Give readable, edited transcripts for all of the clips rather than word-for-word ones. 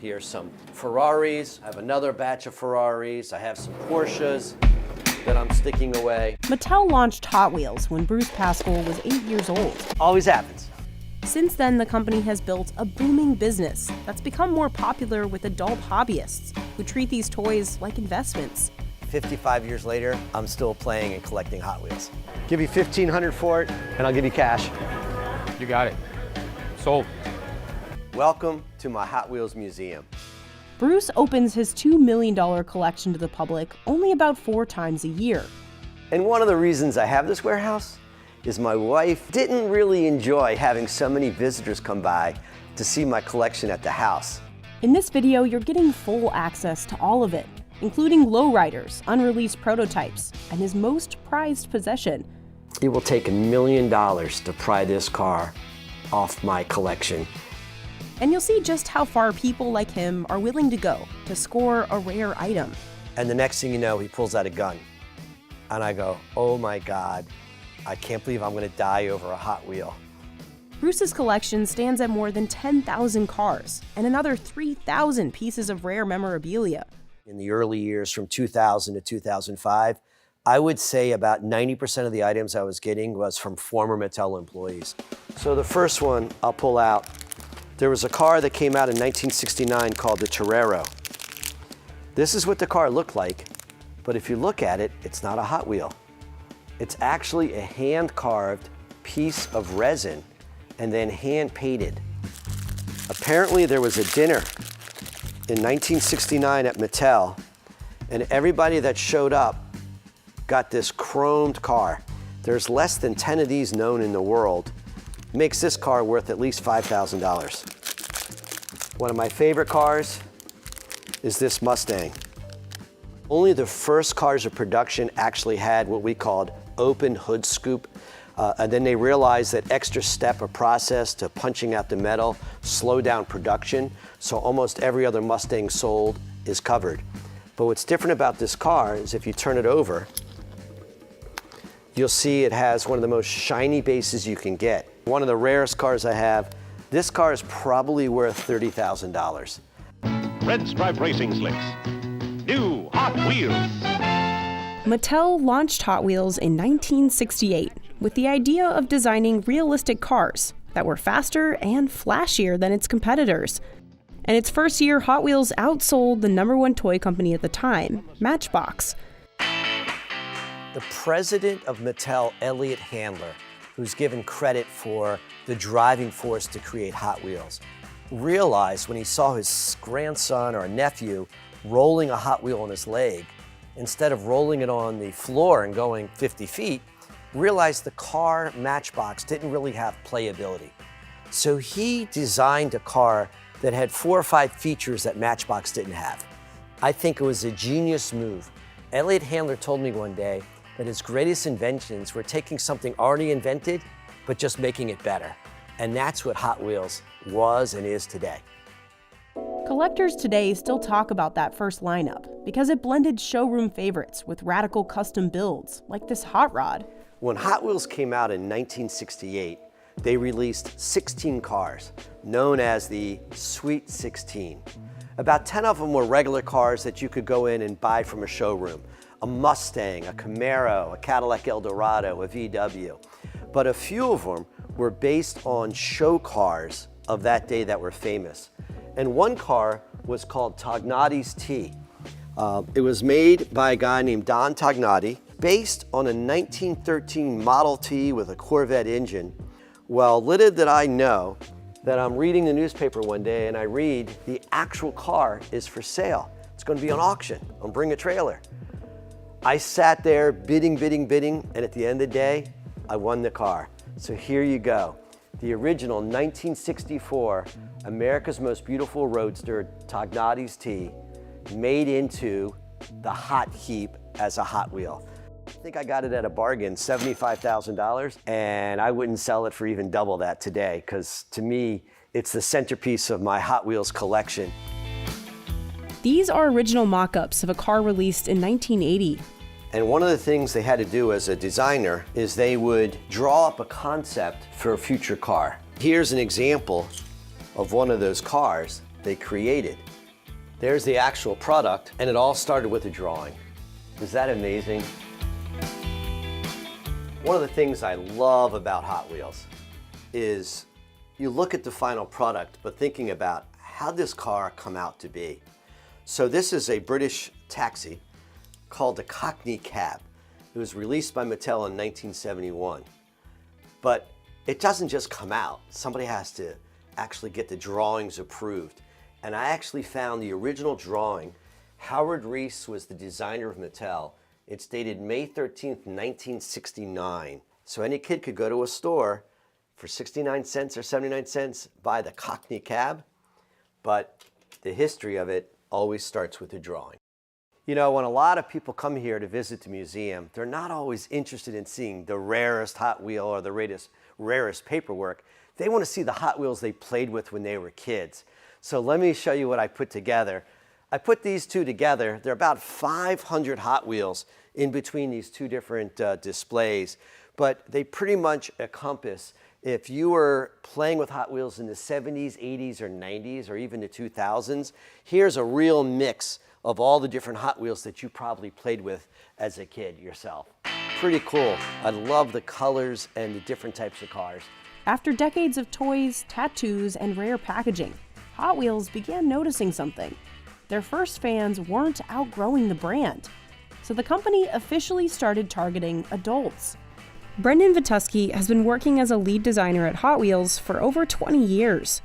Here's some Ferraris. I have another batch of Ferraris. I have some Porsches that I'm sticking away. Mattel launched Hot Wheels when Bruce Pascal was 8 years old. Always happens. Since then, the company has built a booming business that's become more popular with adult hobbyists who treat these toys like investments. 55 years later, I'm still playing and collecting Hot Wheels. Give you $1,500 for it, and I'll give you cash. You got it. Sold. Welcome to my Hot Wheels museum. Bruce opens his $2 million collection to the public only about 4 times a year. And one of the reasons I have this warehouse is my wife didn't really enjoy having so many visitors come by to see my collection at the house. In this video, you're getting full access to all of it, including lowriders, unreleased prototypes, and his most prized possession. It will take $1 million to pry this car off my collection. And you'll see just how far people like him are willing to go to score a rare item. And the next thing you know, he pulls out a gun. And I go, oh my God, I can't believe I'm gonna die over a Hot Wheel. Bruce's collection stands at more than 10,000 cars and another 3,000 pieces of rare memorabilia. In the early years from 2000 to 2005, I would say about 90% of the items I was getting was from former Mattel employees. So the first one I'll pull out, there was a car that came out in 1969 called the Torero. This is what the car looked like, but if you look at it, it's not a Hot Wheel. It's actually a hand-carved piece of resin and then hand-painted. Apparently there was a dinner in 1969 at Mattel, and everybody that showed up got this chromed car. There's less than 10 of these known in the world. Makes this car worth at least $5,000. One of my favorite cars is this Mustang. Only the first cars of production actually had what we called open hood scoop. And then they realized that extra step of process to punching out the metal slowed down production. So almost every other Mustang sold is covered. But what's different about this car is if you turn it over, you'll see it has one of the most shiny bases you can get. One of the rarest cars I have. This car is probably worth $30,000. Red Stripe Racing Slicks. New Hot Wheels. Mattel launched Hot Wheels in 1968 with the idea of designing realistic cars that were faster and flashier than its competitors. And its first year, Hot Wheels outsold the #1 toy company at the time, Matchbox. The president of Mattel, Elliot Handler, who's given credit for the driving force to create Hot Wheels, realized when he saw his grandson or nephew rolling a Hot Wheel on his leg, instead of rolling it on the floor and going 50 feet, realized the car Matchbox didn't really have playability. So he designed a car that had 4 or 5 features that Matchbox didn't have. I think it was a genius move. Elliot Handler told me one day that his greatest inventions were taking something already invented, but just making it better. And that's what Hot Wheels was and is today. Collectors today still talk about that first lineup because it blended showroom favorites with radical custom builds, like this hot rod. When Hot Wheels came out in 1968, they released 16 cars, known as the Sweet 16. About 10 of them were regular cars that you could go in and buy from a showroom. A Mustang, a Camaro, a Cadillac Eldorado, a VW. But a few of them were based on show cars of that day that were famous. And one car was called Tognotti's T. It was made by a guy named Don Tognatti, based on a 1913 Model T with a Corvette engine. Well, little did I know that I'm reading the newspaper one day and I read the actual car is for sale. It's going to be on auction on Bring a Trailer. I sat there bidding, and at the end of the day, I won the car. So here you go. The original 1964 America's Most Beautiful Roadster Tognotti's T made into the hot heap as a Hot Wheel. I think I got it at a bargain, $75,000, and I wouldn't sell it for even double that today, because to me, it's the centerpiece of my Hot Wheels collection. These are original mock-ups of a car released in 1980. And one of the things they had to do as a designer is they would draw up a concept for a future car. Here's an example of one of those cars they created. There's the actual product, and it all started with a drawing. Is that amazing? One of the things I love about Hot Wheels is you look at the final product, but thinking about how this car come out to be. So this is a British taxi called the Cockney Cab. It was released by Mattel in 1971. But it doesn't just come out. Somebody has to actually get the drawings approved. And I actually found the original drawing. Howard Reese was the designer of Mattel. It's dated May 13th, 1969. So any kid could go to a store for 69 cents or 79 cents, buy the Cockney Cab. But the history of it always starts with a drawing. You know, when a lot of people come here to visit the museum, they're not always interested in seeing the rarest Hot Wheel or the rarest paperwork. They want to see the Hot Wheels they played with when they were kids. So let me show you what I put together. I put these two together. There are about 500 Hot Wheels in between these two different displays, but they pretty much encompass if you were playing with Hot Wheels in the 70s, 80s, or 90s, or even the 2000s, here's a real mix of all the different Hot Wheels that you probably played with as a kid yourself. Pretty cool. I love the colors and the different types of cars. After decades of toys, tattoos, and rare packaging, Hot Wheels began noticing something. Their first fans weren't outgrowing the brand, so the company officially started targeting adults. Brendan Vituski has been working as a lead designer at Hot Wheels for over 20 years.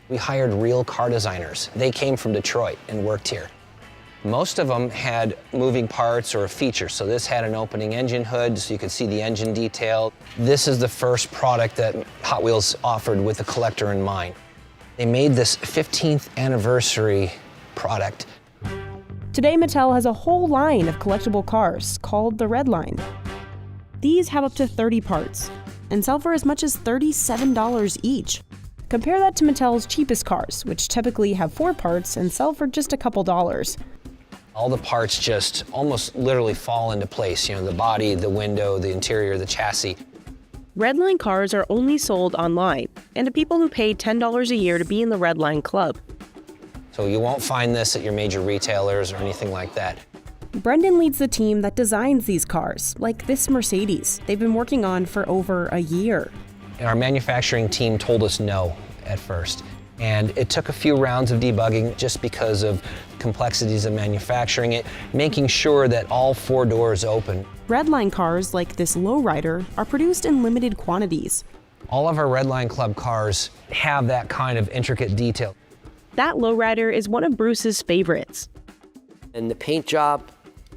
We hired real car designers. They came from Detroit and worked here. Most of them had moving parts or a feature. So this had an opening engine hood so you could see the engine detail. This is the first product that Hot Wheels offered with the collector in mind. They made this 15th anniversary product. Today, Mattel has a whole line of collectible cars called the Red Line. These have up to 30 parts and sell for as much as $37 each. Compare that to Mattel's cheapest cars, which typically have 4 parts and sell for just a couple dollars. All the parts just almost literally fall into place. You know, the body, the window, the interior, the chassis. Redline cars are only sold online and to people who pay $10 a year to be in the Redline Club. So you won't find this at your major retailers or anything like that. Brendan leads the team that designs these cars, like this Mercedes they've been working on for over a year. And our manufacturing team told us no at first. And it took a few rounds of debugging just because of complexities of manufacturing it, making sure that all 4 doors open. Redline cars like this lowrider are produced in limited quantities. All of our Redline Club cars have that kind of intricate detail. That lowrider is one of Bruce's favorites. And the paint job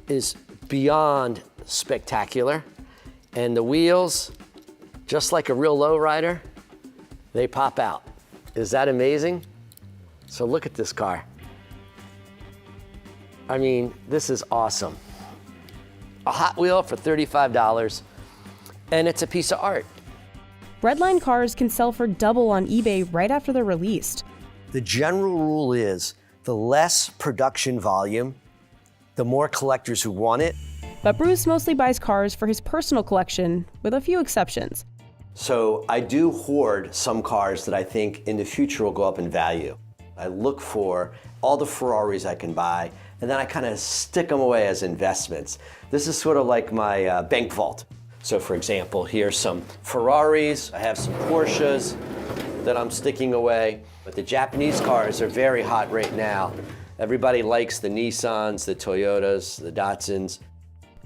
is beyond spectacular. And the wheels, just like a real lowrider, they pop out. Is that amazing? So look at this car. I mean, this is awesome. A Hot Wheel for $35, and it's a piece of art. Redline cars can sell for double on eBay right after they're released. The general rule is the less production volume, the more collectors who want it. But Bruce mostly buys cars for his personal collection, with a few exceptions. So I do hoard some cars that I think in the future will go up in value. I look for all the Ferraris I can buy, and then I kind of stick them away as investments. This is sort of like my bank vault. So for example, here's some Ferraris, I have some Porsches that I'm sticking away. But the Japanese cars are very hot right now. Everybody likes the Nissans, the Toyotas, the Datsuns.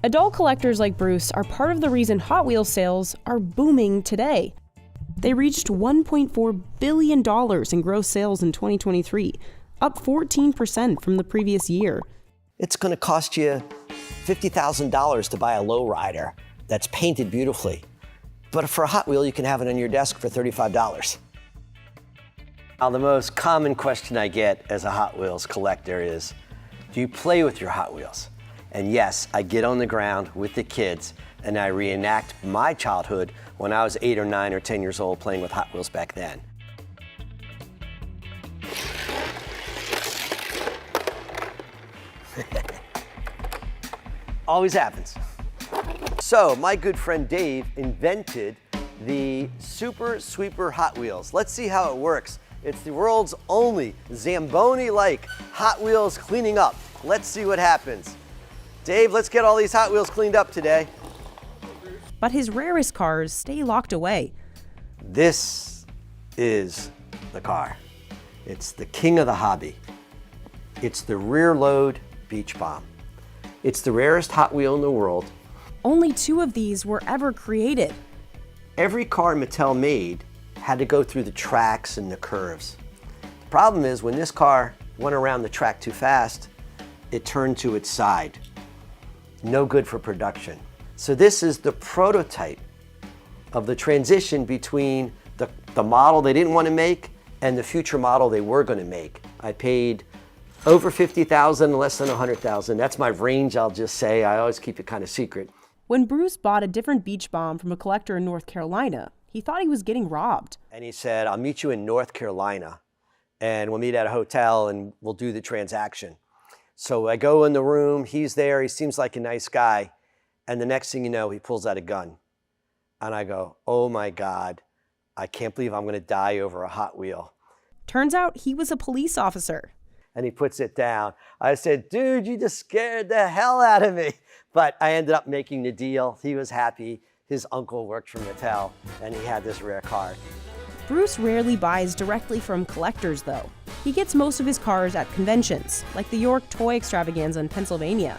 Adult collectors like Bruce are part of the reason Hot Wheels sales are booming today. They reached $1.4 billion in gross sales in 2023, up 14% from the previous year. It's going to cost you $50,000 to buy a lowrider that's painted beautifully. But for a Hot Wheel, you can have it on your desk for $35. Now, the most common question I get as a Hot Wheels collector is, do you play with your Hot Wheels? And yes, I get on the ground with the kids and I reenact my childhood when I was 8 or 9 or 10 years old playing with Hot Wheels back then. Always happens. So my good friend Dave invented the Super Sweeper Hot Wheels. Let's see how it works. It's the world's only Zamboni-like Hot Wheels cleaning up. Let's see what happens. Dave, let's get all these Hot Wheels cleaned up today. But his rarest cars stay locked away. This is the car. It's the king of the hobby. It's the rear load beach bomb. It's the rarest Hot Wheel in the world. Only 2 of these were ever created. Every car Mattel made had to go through the tracks and the curves. The problem is when this car went around the track too fast, it turned to its side. No good for production. So this is the prototype of the transition between the model they didn't want to make and the future model they were going to make. I paid over $50,000, less than $100,000. That's my range, I'll just say. I always keep it kind of secret. When Bruce bought a different beach bomb from a collector in North Carolina, he thought he was getting robbed. And he said, I'll meet you in North Carolina and we'll meet at a hotel and we'll do the transaction. So I go in the room, he's there, he seems like a nice guy. And the next thing you know, he pulls out a gun. And I go, oh my God, I can't believe I'm gonna die over a Hot Wheel. Turns out he was a police officer. And he puts it down. I said, dude, you just scared the hell out of me. But I ended up making the deal. He was happy. His uncle worked for Mattel, and he had this rare car. Bruce rarely buys directly from collectors, though. He gets most of his cars at conventions, like the York Toy Extravaganza in Pennsylvania.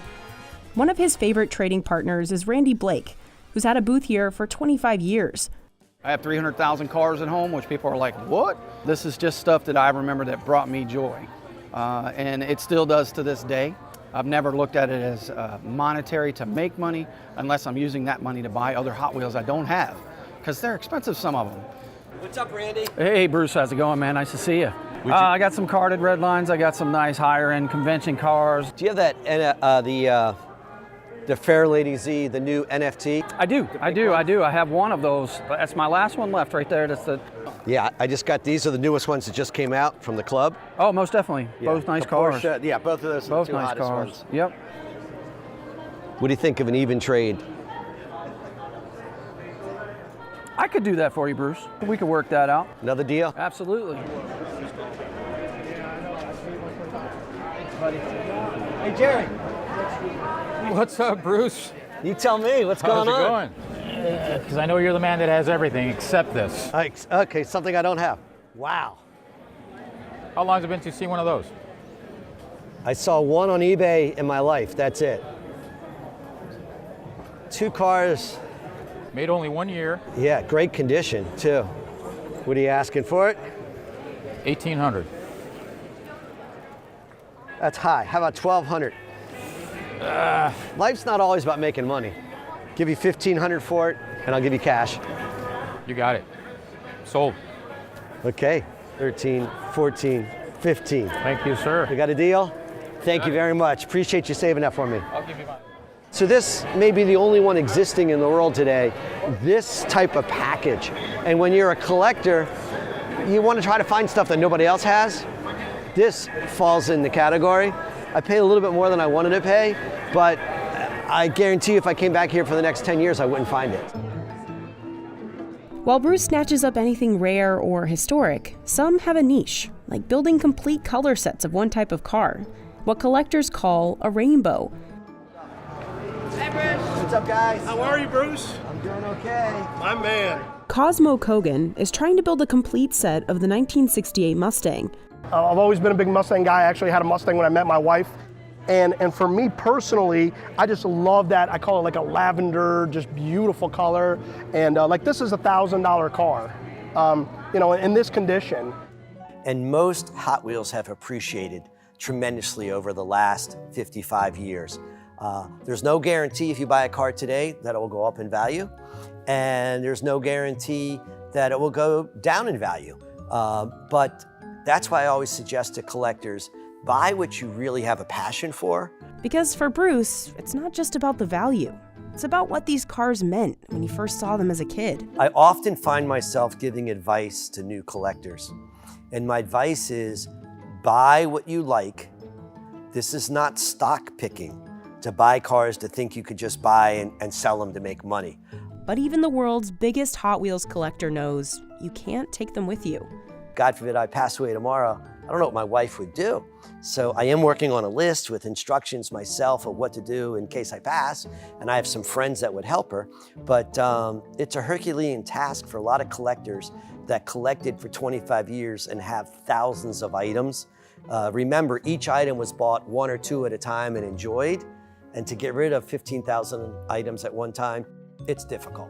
One of his favorite trading partners is Randy Blake, who's had a booth here for 25 years. I have 300,000 cars at home, which people are like, what? This is just stuff that I remember that brought me joy. And it still does to this day. I've never looked at it as monetary to make money unless I'm using that money to buy other Hot Wheels I don't have, because they're expensive, some of them. What's up, Randy? Hey, Bruce, how's it going, man? Nice to see you. I got some carded red lines. I got some nice higher-end convention cars. Do you have that, the Fair Lady Z, the new NFT? I do. I have one of those. That's my last one left right there. That's the. Yeah, I just got these. Are the newest ones that just came out from the club. Oh, most definitely. Yeah. Both nice The cars. Porsche, yeah, both of those are Both the two nice hottest cars. ones. Yep. What do you think of an even trade? I could do that for you, Bruce. We could work that out. Another deal? Absolutely. Hey, Jerry. What's up, Bruce? You tell me, what's How's going it on? going? Because I know you're the man that has everything except this. Okay, something I don't have. Wow. How long has it been since you've seen one of those? I saw one on eBay in my life, that's it. 2 cars, Made only 1 year, yeah, great condition too. What are you asking for it? 1,800. That's high, how about 1,200? Life's not always about making money. Give you 1,500 for it, and I'll give you cash. You got it. Sold. Okay, 13, 14, 15. Thank you, sir. We got a deal? Thank you very much. Appreciate you saving that for me. I'll give you mine. So this may be the only one existing in the world today, this type of package. And when you're a collector, you want to try to find stuff that nobody else has. This falls in the category. I paid a little bit more than I wanted to pay, but I guarantee you if I came back here for the next 10 years, I wouldn't find it. While Bruce snatches up anything rare or historic, some have a niche, like building complete color sets of one type of car, what collectors call a rainbow. Hey, Bruce. What's up, guys? How are you, Bruce? I'm doing okay. My man. Cosmo Kogan is trying to build a complete set of the 1968 Mustang. I've always been a big Mustang guy. I actually had a Mustang when I met my wife. And for me personally, I just love that. I call it like a lavender, just beautiful color. And like this is a $1,000 car, you know, in this condition. And most Hot Wheels have appreciated tremendously over the last 55 years. There's no guarantee if you buy a car today that it will go up in value, and there's no guarantee that it will go down in value. But that's why I always suggest to collectors, buy what you really have a passion for. Because for Bruce, it's not just about the value. It's about what these cars meant when he first saw them as a kid. I often find myself giving advice to new collectors. And my advice is, buy what you like. This is not stock picking, to buy cars to think you could just buy and sell them to make money. But even the world's biggest Hot Wheels collector knows you can't take them with you. God forbid I pass away tomorrow, I don't know what my wife would do. So I am working on a list with instructions myself of what to do in case I pass, and I have some friends that would help her. But it's a Herculean task for a lot of collectors that collected for 25 years and have thousands of items. Remember, each item was bought one or two at a time and enjoyed, and to get rid of 15,000 items at one time, it's difficult.